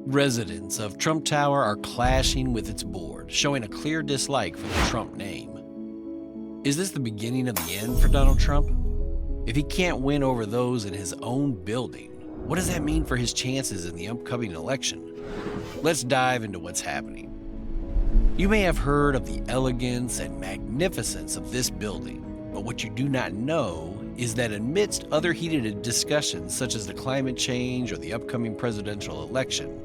Residents of Trump Tower are clashing with its board, showing a clear dislike for the Trump name. Is this the beginning of the end for Donald Trump? If he can't win over those in his own building, what does that mean for his chances in the upcoming election? Let's dive into what's happening. You may have heard of the elegance and magnificence of this building, but what you do not know is that amidst other heated discussions such as the climate change or the upcoming presidential election,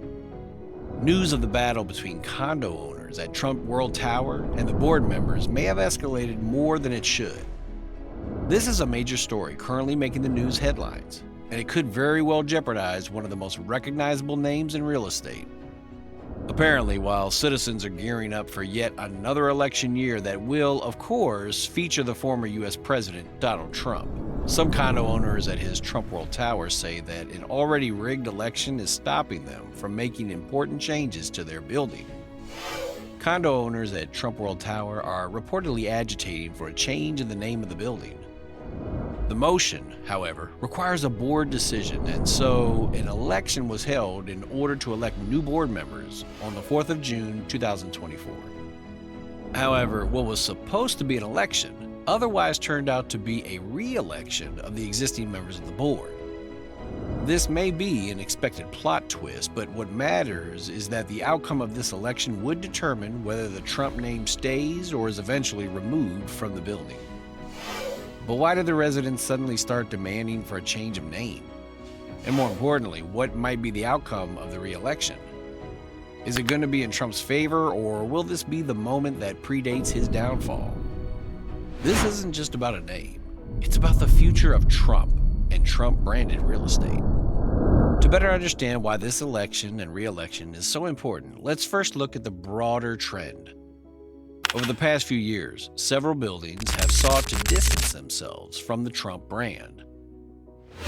news of the battle between condo owners at Trump World Tower and the board members may have escalated more than it should. This is a major story currently making the news headlines, and it could very well jeopardize one of the most recognizable names in real estate. Apparently, while citizens are gearing up for yet another election year that will, of course, feature the former U.S. President Donald Trump, some condo owners at his Trump World Tower say that an already rigged election is stopping them from making important changes to their building. Condo owners at Trump World Tower are reportedly agitating for a change in the name of the building. The motion, however, requires a board decision, and so an election was held in order to elect new board members on the 4th of June, 2024. However, what was supposed to be an election otherwise turned out to be a re-election of the existing members of the board. This may be an expected plot twist, but what matters is that the outcome of this election would determine whether the Trump name stays or is eventually removed from the building. But why did the residents suddenly start demanding for a change of name? And more importantly, what might be the outcome of the re-election? Is it going to be in Trump's favor, or will this be the moment that predates his downfall? This isn't just about a name. It's about the future of Trump and Trump-branded real estate. To better understand why this election and re-election is so important, let's first look at the broader trend. Over the past few years, several buildings have sought to distance themselves from the Trump brand.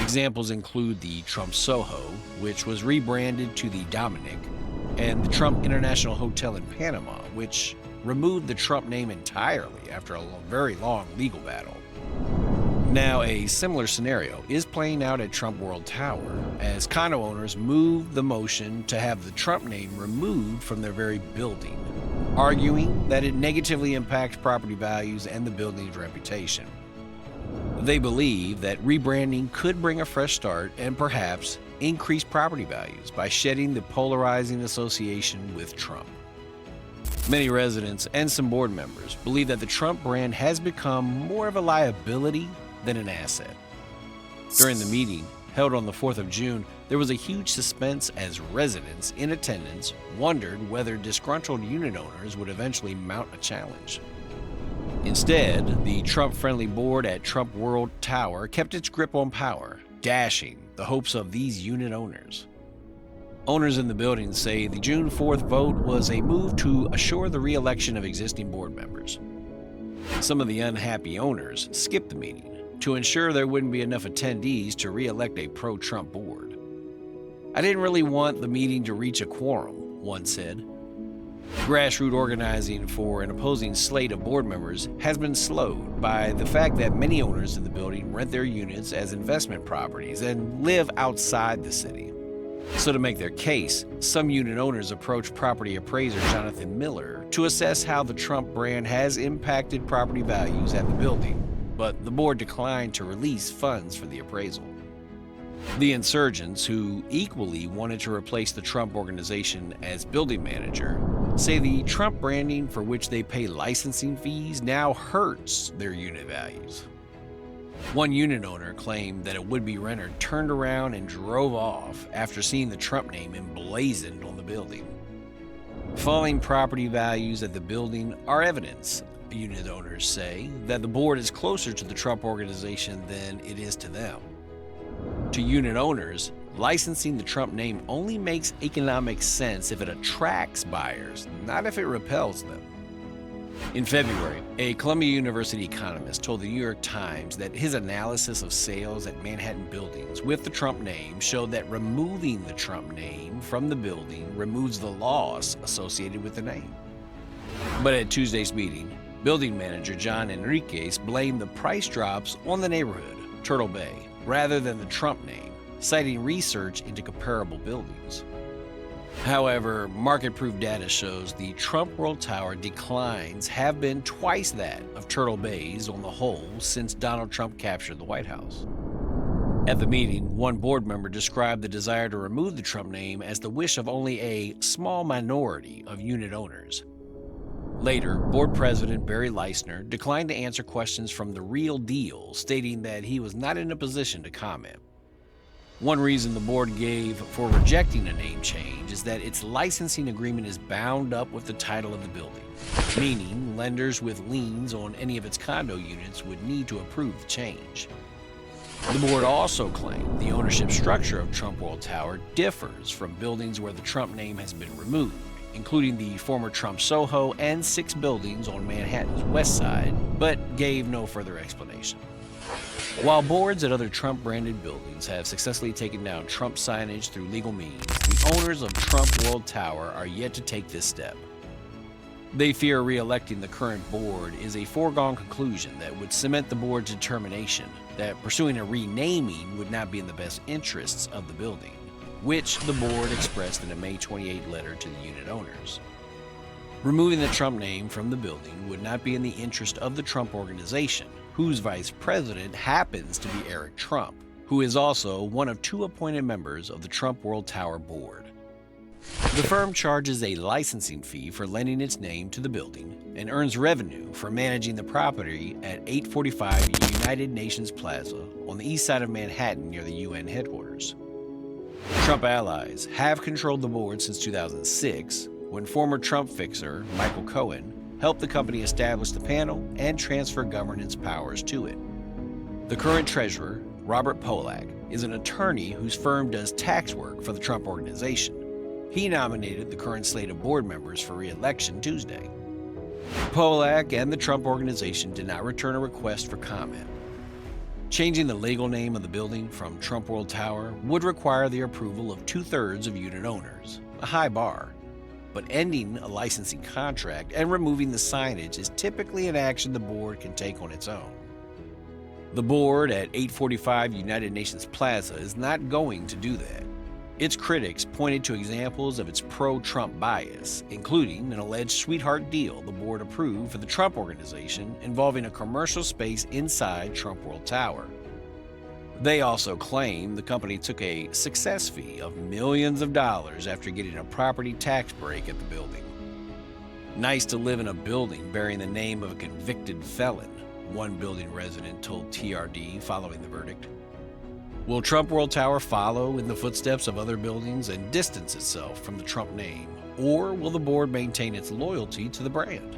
Examples include the Trump Soho, which was rebranded to the Dominic, and the Trump International Hotel in Panama, which removed the Trump name entirely after a very long legal battle. Now, a similar scenario is playing out at Trump World Tower, as condo owners move the motion to have the Trump name removed from their very building, arguing that it negatively impacts property values and the building's reputation. They believe that rebranding could bring a fresh start and perhaps increase property values by shedding the polarizing association with Trump. Many residents and some board members believe that the Trump brand has become more of a liability than an asset. During the meeting held on the 4th of June, there was a huge suspense as residents in attendance wondered whether disgruntled unit owners would eventually mount a challenge. Instead, the Trump-friendly board at Trump World Tower kept its grip on power, dashing the hopes of these unit owners. Owners in the building say the June 4th vote was a move to assure the re-election of existing board members. Some of the unhappy owners skipped the meeting to ensure there wouldn't be enough attendees to re-elect a pro-Trump board. "I didn't really want the meeting to reach a quorum," one said. Grassroots organizing for an opposing slate of board members has been slowed by the fact that many owners in the building rent their units as investment properties and live outside the city. So to make their case, some unit owners approached property appraiser Jonathan Miller to assess how the Trump brand has impacted property values at the building, but the board declined to release funds for the appraisal. The insurgents, who equally wanted to replace the Trump organization as building manager, say the Trump branding for which they pay licensing fees now hurts their unit values. One unit owner claimed that a would-be renter turned around and drove off after seeing the Trump name emblazoned on the building. Falling property values at the building are evidence, unit owners say, that the board is closer to the Trump organization than it is to them. To unit owners, licensing the Trump name only makes economic sense if it attracts buyers, not if it repels them. In February, a Columbia University economist told the New York Times that his analysis of sales at Manhattan buildings with the Trump name showed that removing the Trump name from the building removes the loss associated with the name. But at Tuesday's meeting, building manager John Enriquez blamed the price drops on the neighborhood, Turtle Bay, rather than the Trump name, citing research into comparable buildings. However, market-proof data shows the Trump World Tower declines have been twice that of Turtle Bay's on the whole since Donald Trump captured the White House. At the meeting, one board member described the desire to remove the Trump name as the wish of only a small minority of unit owners. Later, board president Barry Leisner declined to answer questions from The Real Deal, stating that he was not in a position to comment. One reason the board gave for rejecting a name change is that its licensing agreement is bound up with the title of the building, meaning lenders with liens on any of its condo units would need to approve the change. The board also claimed the ownership structure of Trump World Tower differs from buildings where the Trump name has been removed, including the former Trump Soho and 6 buildings on Manhattan's west side, but gave no further explanation. While boards at other Trump-branded buildings have successfully taken down Trump signage through legal means, the owners of Trump World Tower are yet to take this step. They fear re-electing the current board is a foregone conclusion that would cement the board's determination that pursuing a renaming would not be in the best interests of the building, which the board expressed in a May 28 letter to the unit owners. Removing the Trump name from the building would not be in the interest of the Trump organization, whose vice president happens to be Eric Trump, who is also one of 2 appointed members of the Trump World Tower board. The firm charges a licensing fee for lending its name to the building and earns revenue for managing the property at 845 United Nations Plaza on the east side of Manhattan near the UN headquarters. Trump allies have controlled the board since 2006, when former Trump fixer Michael Cohen helped the company establish the panel and transfer governance powers to it. The current treasurer, Robert Polak, is an attorney whose firm does tax work for the Trump organization. He nominated the current slate of board members for re-election Tuesday. Polak and the Trump organization did not return a request for comment. Changing the legal name of the building from Trump World Tower would require the approval of 2/3 of unit owners, a high bar. But ending a licensing contract and removing the signage is typically an action the board can take on its own. The board at 845 United Nations Plaza is not going to do that. Its critics pointed to examples of its pro-Trump bias, including an alleged sweetheart deal the board approved for the Trump organization involving a commercial space inside Trump World Tower. They also claim the company took a success fee of millions of dollars after getting a property tax break at the building. Nice to live in a building bearing the name of a convicted felon, one building resident told TRD following the verdict. Will Trump World Tower follow in the footsteps of other buildings and distance itself from the Trump name, or will the board maintain its loyalty to the brand?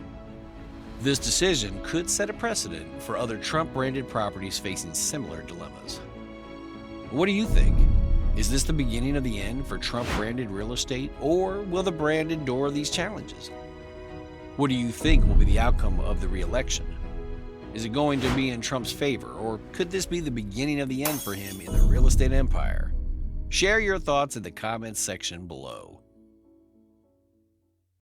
This decision could set a precedent for other Trump-branded properties facing similar dilemmas. What do you think? Is this the beginning of the end for Trump-branded real estate, or will the brand endure these challenges? What do you think will be the outcome of the re-election? Is it going to be in Trump's favor, or could this be the beginning of the end for him in the real estate empire? Share your thoughts in the comments section below.